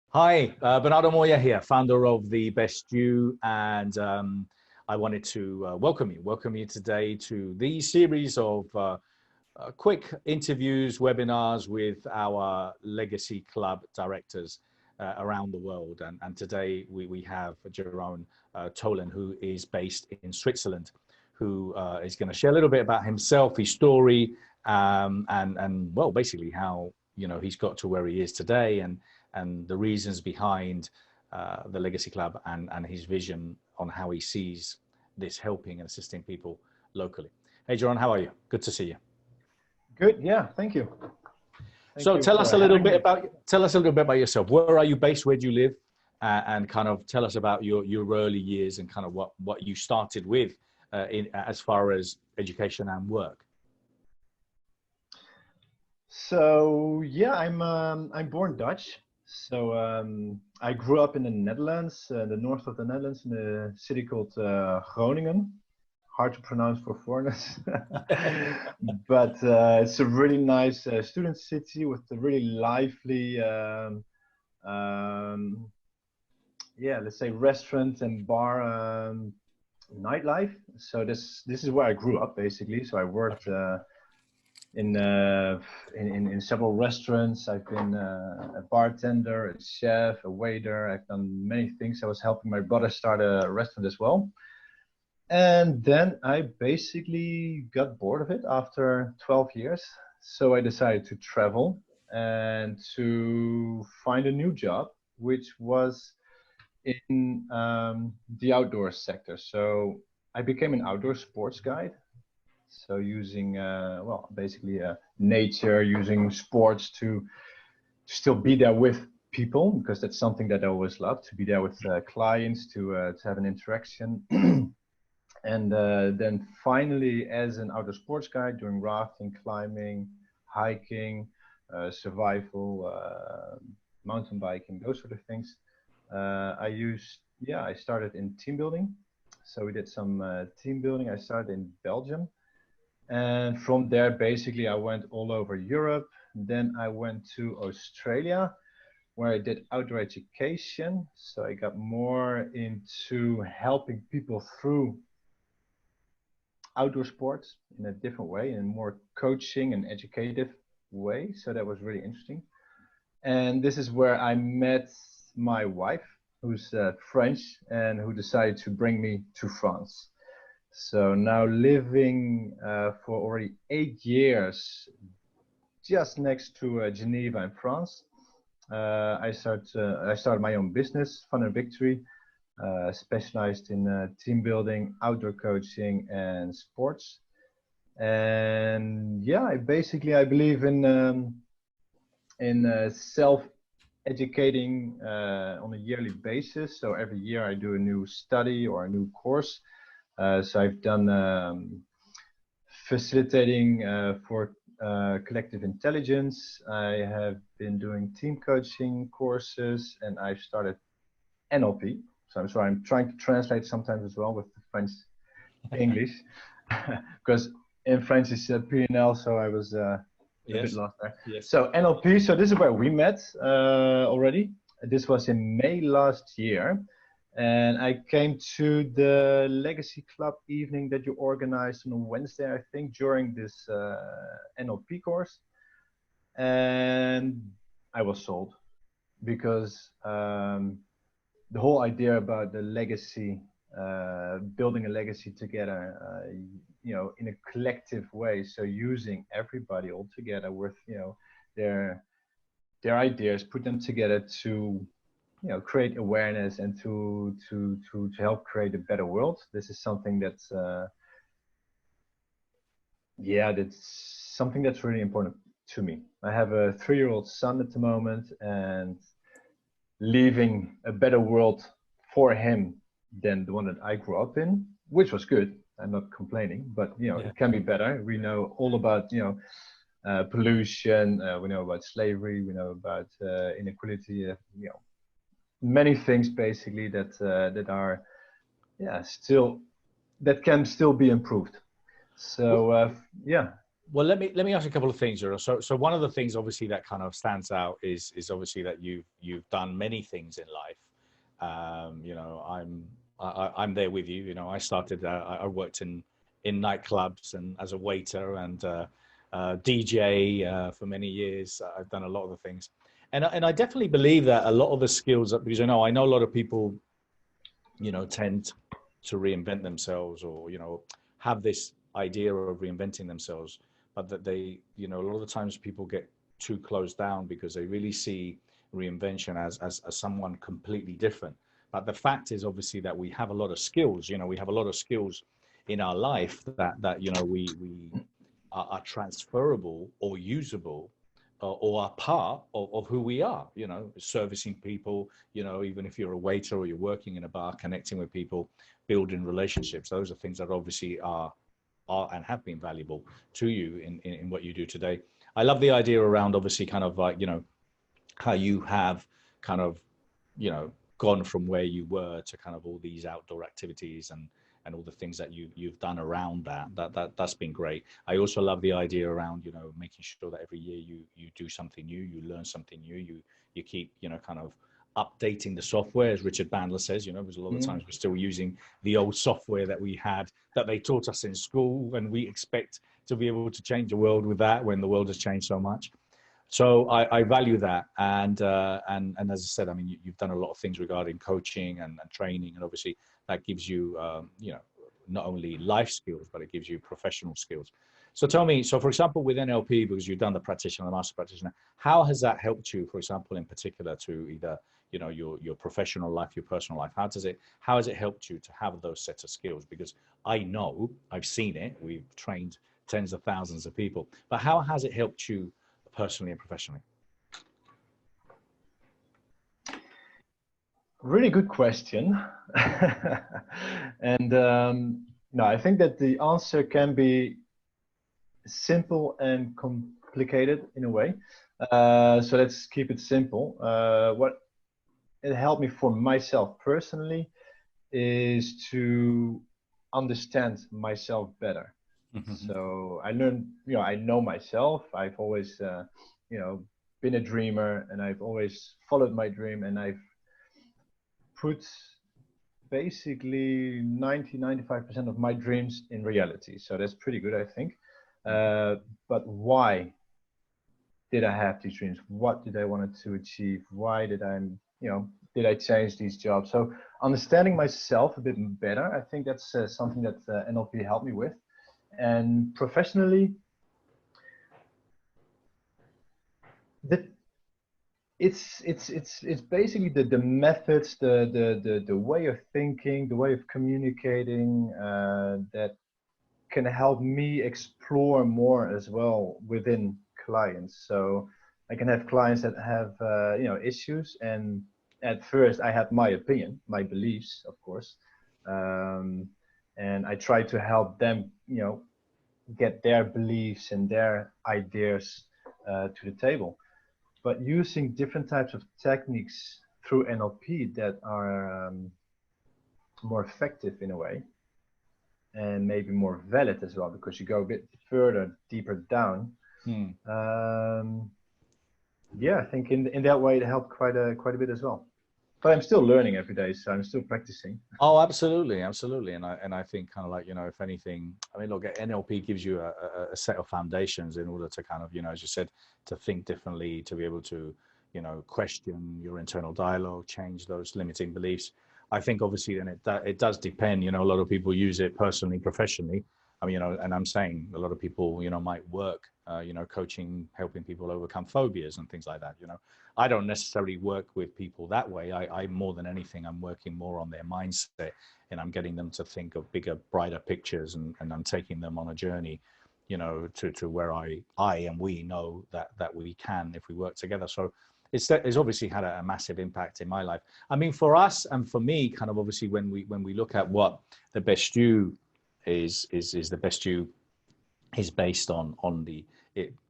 Hi, Bernardo Moya here, founder of the Best Stew, and I wanted to welcome you today to the series of quick interviews, webinars with our Legacy Club directors around the world. And today we have Jeroen Holen, who is based in Switzerland, who is going to share a little bit about himself, his story, and well, basically how he's got to where he is today, and the reasons behind the Legacy Club and his vision on how he sees this helping and assisting people locally. Hey, Jeroen, how are you? Good to see you. Good, yeah, thank you. So tell us a little bit about yourself. Where are you based? Where do you live? And kind of tell us about your early years and kind of what you started with as far as education and work. So yeah, I'm born Dutch. So I grew up in the Netherlands, the north of the Netherlands, in a city called Groningen. Hard to pronounce for foreigners, but it's a really nice student city with a really lively, yeah, let's say restaurant and bar nightlife. So this is where I grew up basically. So I worked in several restaurants. I've been a bartender, a chef, a waiter. I've done many things. I was helping my brother start a restaurant as well. And then I basically got bored of it after 12 years. So I decided to travel and to find a new job, which was in the outdoor sector. So I became an outdoor sports guide. So using, well, basically nature, using sports to still be there with people, because that's something that I always love, to be there with clients, to have an interaction. And then finally, as an outdoor sports guide, doing rafting, climbing, hiking, survival, mountain biking, those sort of things. I started in team building. So we did some team building. I started in Belgium. And from there, basically, I went all over Europe. Then I went to Australia, where I did outdoor education. So I got more into helping people through outdoor sports in a different way, in a more coaching and educative way. So that was really interesting. And this is where I met my wife, who's French, and who decided to bring me to France. So now living for already 8 years just next to Geneva in France. I started my own business, Fun and Victory, specialized in team building, outdoor coaching, and sports. And yeah, I believe in self-educating on a yearly basis. So every year I do a new study or a new course. So I've done facilitating for collective intelligence. I have been doing team coaching courses, and I've started NLP. So I'm sorry, I'm trying to translate sometimes as well with the French English, because in French it's PNL, so I was a bit lost there. Yes. So NLP, so this is where we met already. This was in May last year. And I came to the Legacy Club evening that you organized on a Wednesday, I think, during this NLP course. And I was sold, because the whole idea about the legacy, building a legacy together, in a collective way. So using everybody all together with, their ideas, put them together to create awareness and to help create a better world. This is something that's something that's really important to me. I have a 3-year-old son at the moment, and leaving a better world for him than the one that I grew up in, which was good. I'm not complaining, but it can be better. We know all about pollution. We know about slavery. We know about inequality. Many things basically that are still, that can still be improved. So Well, let me ask you a couple of things, Jeroen. So one of the things obviously that kind of stands out is obviously that you've done many things in life. You know, I'm there with you. You know, I started. I worked in nightclubs and as a waiter and DJ for many years. I've done a lot of the things, and I definitely believe that a lot of the skills that, because I know a lot of people, you know, tend to reinvent themselves, or you know, have this idea of reinventing themselves, but that they, you know, a lot of the times people get too closed down because they really see reinvention as someone completely different. But the fact is obviously that we have a lot of skills. You know, we have a lot of skills in our life that you know we are transferable or usable, or are part of who we are. You know, servicing people, you know, even if you're a waiter or you're working in a bar, connecting with people, building relationships, those are things that obviously are and have been valuable to you in what you do today. I love the idea around obviously kind of like, you know, how you have kind of, you know, gone from where you were to kind of all these outdoor activities and all the things that you've done around that's been great. I also love the idea around, you know, making sure that every year you do something new, you learn something new, you keep, you know, kind of updating the software, as Richard Bandler says. You know, because a lot of times we're still using the old software that we had, that they taught us in school, and we expect to be able to change the world with that when the world has changed so much. So I value that, and as I said, I mean, you've done a lot of things regarding coaching and training, and obviously that gives you, you know, not only life skills, but it gives you professional skills. So tell me, so for example, with NLP, because you've done the practitioner, the master practitioner, how has that helped you, for example, in particular, to either, you know, your professional life, your personal life? How has it helped you to have those sets of skills? Because I know, I've seen it, we've trained tens of thousands of people, but how has it helped you personally and professionally? Really good question. And no, I think that the answer can be simple and complicated in a way. So let's keep it simple. What it helped me for myself personally is to understand myself better. Mm-hmm. So I learned, you know, I know myself. I've always, you know, been a dreamer, and I've always followed my dream, and I've put basically 95% of my dreams in reality. So that's pretty good, I think. But why did I have these dreams? What did I want to achieve? Why did I, you know, did I change these jobs? So understanding myself a bit better, I think that's something that NLP helped me with. And professionally, the, it's basically the methods, the way of thinking, the way of communicating that can help me explore more as well within clients. So I can have clients that have you know, issues, and at first I had my opinion, my beliefs, of course, and I try to help them, you know, get their beliefs and their ideas to the table. But using different types of techniques through NLP that are more effective in a way, and maybe more valid as well, because you go a bit further, deeper down. Yeah, I think in that way it helped quite a bit as well. But I'm still learning every day, so I'm still practicing. Oh, absolutely, absolutely, and I think kind of like, you know, if anything, I mean, look, NLP gives you a set of foundations in order to kind of, you know, as you said, to think differently, to be able to, you know, question your internal dialogue, change those limiting beliefs. I think obviously then it does depend. You know, a lot of people use it personally, professionally. I mean, you know, and I'm saying a lot of people, you know, might work, you know, coaching, helping people overcome phobias and things like that. You know, I don't necessarily work with people that way. I more than anything, I'm working more on their mindset, and I'm getting them to think of bigger, brighter pictures, and I'm taking them on a journey, you know, to where I and we know that we can if we work together. So it's obviously had a massive impact in my life. I mean, for us and for me, kind of obviously when we look at what the best you is the best you is based on the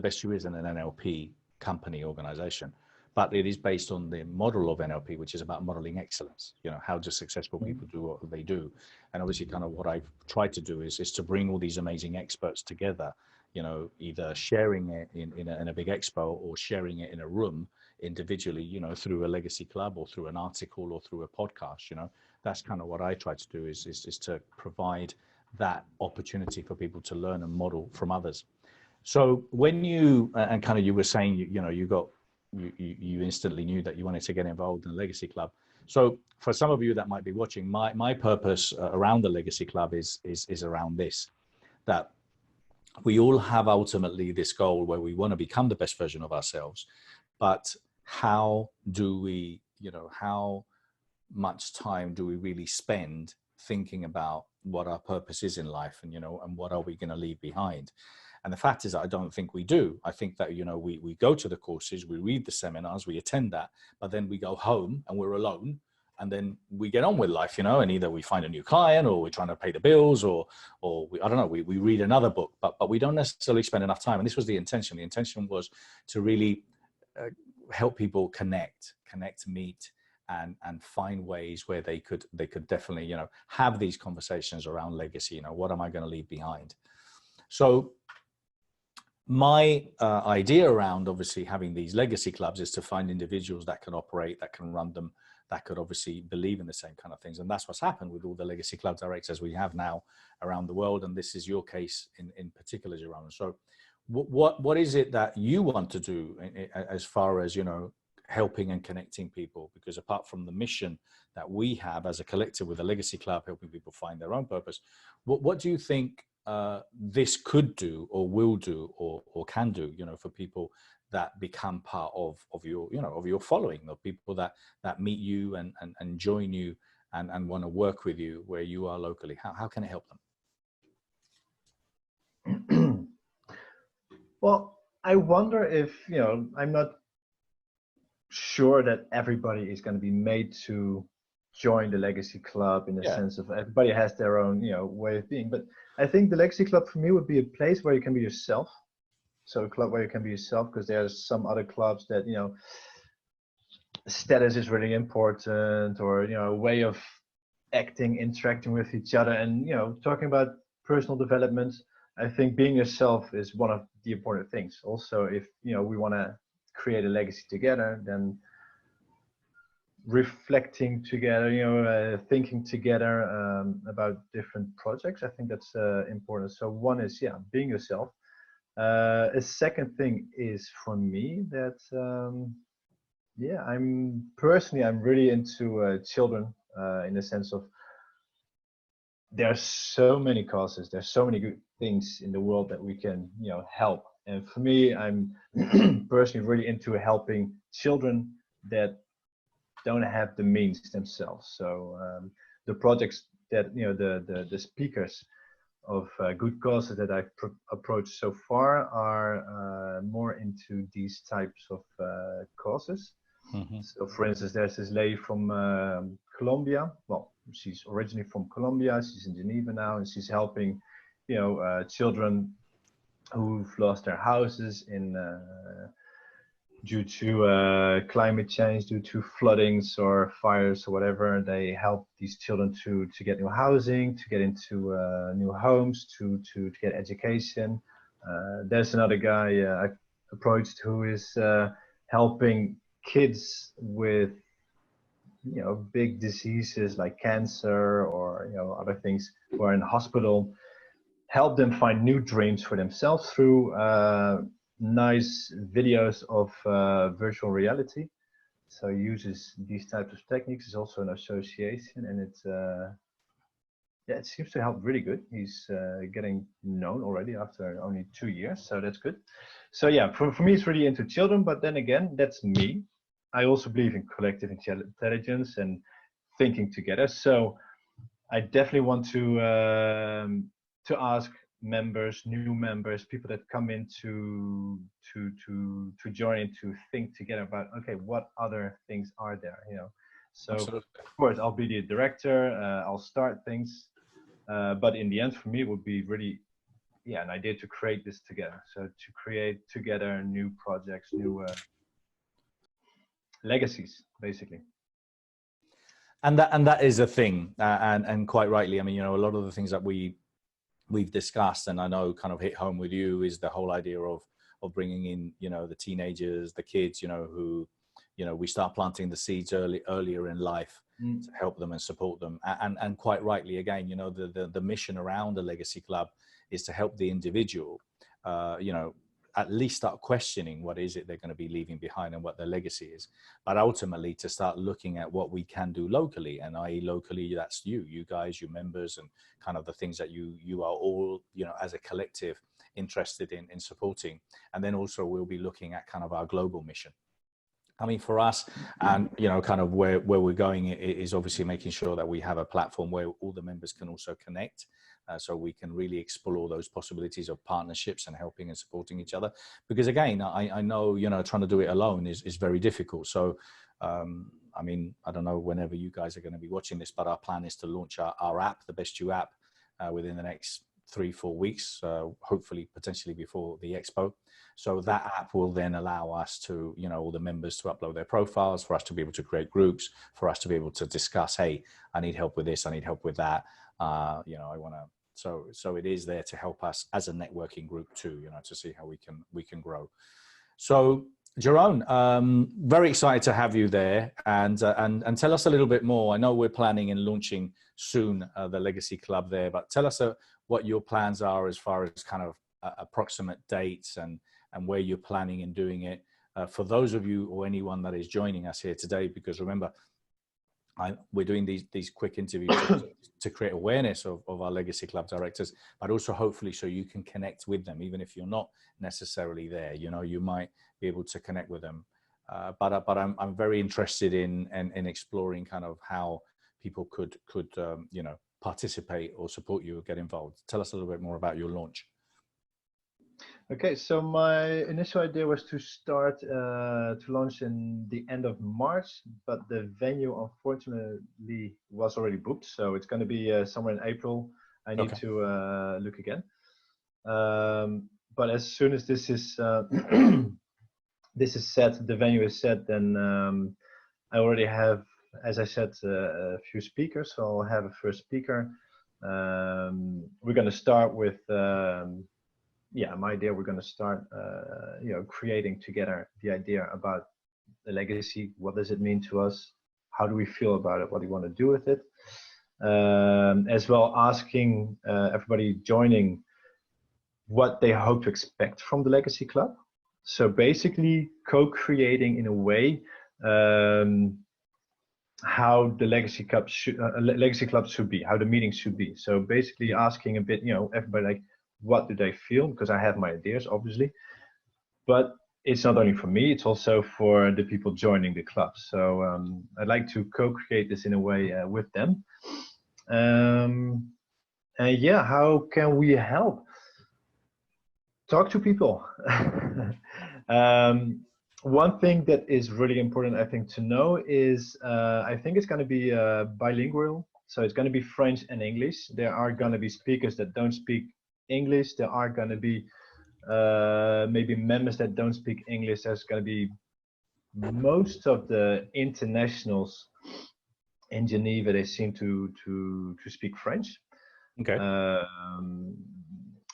best you is in an NLP company organization, but it is based on the model of NLP, which is about modeling excellence. You know, how do successful people do what they do? And obviously kind of what I've tried to do is to bring all these amazing experts together you know, either sharing it in a big expo or sharing it in a room individually, you know, through a legacy club or through an article or through a podcast. You know, that's kind of what I try to do, is to provide that opportunity for people to learn and model from others. So when you, and kind of you were saying, you know, you instantly knew that you wanted to get involved in the Legacy Club. So for some of you that might be watching, my purpose around the Legacy Club is around this, that we all have ultimately this goal where we want to become the best version of ourselves, but how do we, you know, how much time do we really spend thinking about what our purpose is in life, and, you know, and what are we going to leave behind? And the fact is that I don't think we do. I think that, you know, we go to the courses, we read the seminars, we attend that, but then we go home and we're alone, and then we get on with life, you know, and either we find a new client, or we're trying to pay the bills, or I don't know, we read another book, but we don't necessarily spend enough time. And this was the intention. The intention was to really help people connect, meet, and find ways where they could definitely, you know, have these conversations around legacy. You know, what am I going to leave behind? So my idea around obviously having these legacy clubs is to find individuals that can operate, that can run them, that could obviously believe in the same kind of things. And that's what's happened with all the legacy club directors we have now around the world. And this is your case in particular, Jeroen. So what is it that you want to do as far as, you know, helping and connecting people? Because apart from the mission that we have as a collective with the Legacy Club, helping people find their own purpose, what do you think this could do, or will do, or can do, you know, for people that become part of your, you know, of your following, of people that meet you and join you and want to work with you where you are locally? How can it help them? Well, I wonder if, you know, I'm not sure that everybody is going to be made to join the Legacy Club in the sense of everybody has their own, you know, way of being. But I think the Legacy Club for me would be a place where you can be yourself. So a club where you can be yourself, because there's some other clubs that, you know, status is really important, or, you know, a way of acting, interacting with each other, and, you know, talking about personal development. I think being yourself is one of the important things. Also, if, you know, we want to create a legacy together, then reflecting together, you know, thinking together about different projects, I think that's important. So one is, yeah, being yourself. A second thing is for me that, yeah, I'm really into children, in the sense of there are so many causes, there's so many good things in the world that we can, you know, help. And for me, I'm personally really into helping children that don't have the means themselves. So the projects that, you know, the speakers of good causes that I've approached so far are more into these types of causes. Mm-hmm. So for instance, there's this lady from Colombia. Well, she's originally from Colombia. She's in Geneva now, and she's helping, you know, children who've lost their houses due to climate change, due to floodings or fires or whatever. They help these children to get new housing, to get into new homes, to get education. There's another guy I've approached who is helping kids with, you know, big diseases like cancer or, you know, other things who are in hospital, help them find new dreams for themselves through nice videos of virtual reality. So he uses these types of techniques. It's also an association, and it's yeah, it seems to help really good. He's getting known already after only 2 years, so that's good. So yeah, for me, it's really into children, but then again, that's me. I also believe in collective intelligence and thinking together. So I definitely want to ask members, new members, people that come in to join in, to think together about, okay, what other things are there, you know? So absolutely. Of course, I'll be the director. I'll start things, but in the end, for me, it would be really, yeah, an idea to create this together. So to create together new projects, new legacies, basically. And that is a thing, and quite rightly. I mean, you know, a lot of the things that we we've discussed, and I know kind of hit home with you, is the whole idea of bringing in, you know, the teenagers, the kids, you know, who, you know, we start planting the seeds earlier in life to help them and support them. And quite rightly, again, you know, the mission around the Legacy Club is to help the individual, you know, at least start questioning what is it they're going to be leaving behind and what their legacy is, but ultimately to start looking at what we can do locally. And i.e. locally, that's you guys, your members, and kind of the things that you are all, you know, as a collective interested in supporting. And then also we'll be looking at kind of our global mission. I mean, for us, and, you know, kind of where we're going is obviously making sure that we have a platform where all the members can also connect, so we can really explore those possibilities of partnerships and helping and supporting each other. Because again, I know, you know, trying to do it alone is very difficult. So, I mean, I don't know whenever you guys are going to be watching this, but our plan is to launch our app, the Best You app, within the next 3-4 weeks, hopefully potentially before the expo. So that app will then allow us to, you know, all the members to upload their profiles, for us to be able to create groups, for us to be able to discuss, hey, I need help with this, I need help with that, you know, I want to. So it is there to help us as a networking group too, you know, to see how we can grow. So Jeroen, very excited to have you there, and tell us a little bit more. I know we're planning and launching soon the Legacy Club there, but tell us what your plans are as far as kind of approximate dates and where you're planning and doing it, for those of you or anyone that is joining us here today. Because remember, we're doing these quick interviews to create awareness of our Legacy Club directors, but also hopefully so you can connect with them, even if you're not necessarily there. You know, you might be able to connect with them. But I'm very interested in exploring kind of how people could you know, participate or support you or get involved. Tell us a little bit more about your launch. Okay, so my initial idea was to start to launch in the end of March, but the venue unfortunately was already booked, so it's going to be somewhere in April. I need to look again. But as soon as this is this is set, the venue is set, then I already have, as I said, a few speakers. So I'll have a first speaker. We're going to start with. Yeah, my idea, we're going to start, you know, creating together the idea about the legacy. What does it mean to us? How do we feel about it? What do we want to do with it? As well, asking everybody joining what they hope to expect from the Legacy Club. So basically co-creating in a way how the Legacy Club should be, how the meetings should be. So basically asking a bit, you know, everybody like, what do they feel? Because I have my ideas, obviously, but it's not only for me, it's also for the people joining the club. So I'd like to co-create this in a way with them. And yeah, how can we help? Talk to people. One thing that is really important, I think, to know is I think it's going to be bilingual. So it's going to be French and English. There are going to be speakers that don't speak English. There are going to be maybe members that don't speak English. There's going to be most of the internationals in Geneva. They seem to speak French. Okay.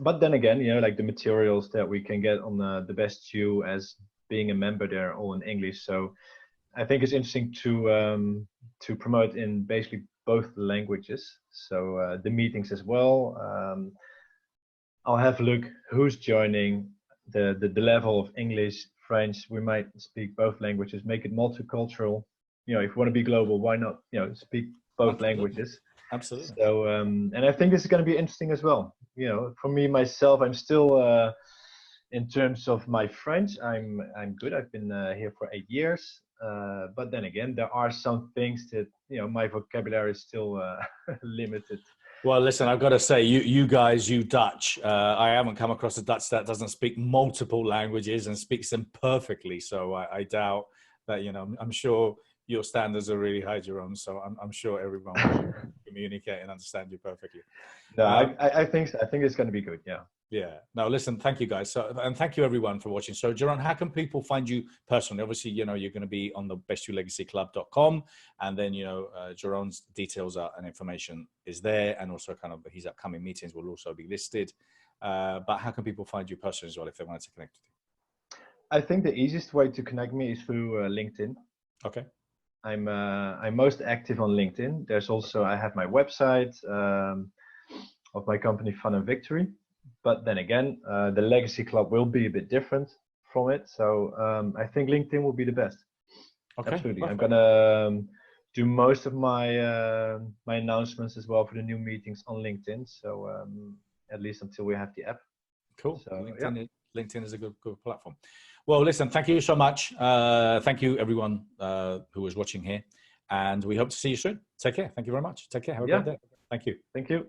But then again, you know, like the materials that we can get on the Best You as being a member, they're all in English. So I think it's interesting to promote in basically both languages. So the meetings as well. I'll have a look who's joining, the level of English, French. We might speak both languages, make it multicultural. You know, if you want to be global, why not, you know, speak both languages? Absolutely. So, and I think this is going to be interesting as well. You know, for me, myself, I'm still, in terms of my French, I'm good. I've been here for 8 years. But then again, there are some things that, you know, my vocabulary is still limited. Well, listen, I've got to say, you guys, you Dutch, I haven't come across a Dutch that doesn't speak multiple languages and speaks them perfectly. So I doubt that, you know, I'm sure your standards are really high, Jeroen. So I'm sure everyone will communicate and understand you perfectly. No, I think so. I think it's going to be good. Yeah. Yeah. No, listen, thank you guys. So, and thank you everyone for watching. So Jeroen, how can people find you personally? Obviously, you know, you're going to be on the bestyoulegacyclub.com, and then, you know, Jeroen's details are, and information is there. And also kind of his upcoming meetings will also be listed. But how can people find you personally as well if they wanted to connect with you? I think the easiest way to connect me is through LinkedIn. Okay. I'm most active on LinkedIn. There's also, I have my website of my company Fun and Victory, but then again, the Legacy Club will be a bit different from it. So I think LinkedIn will be the best. Okay. Absolutely. Perfect. I'm gonna do most of my my announcements as well for the new meetings on LinkedIn. So at least until we have the app. Cool. So, LinkedIn is a good platform. Well, listen, thank you so much. Thank you everyone who was watching here, and we hope to see you soon. Take care. Thank you very much. Take care. Have a great day. Thank you. Thank you.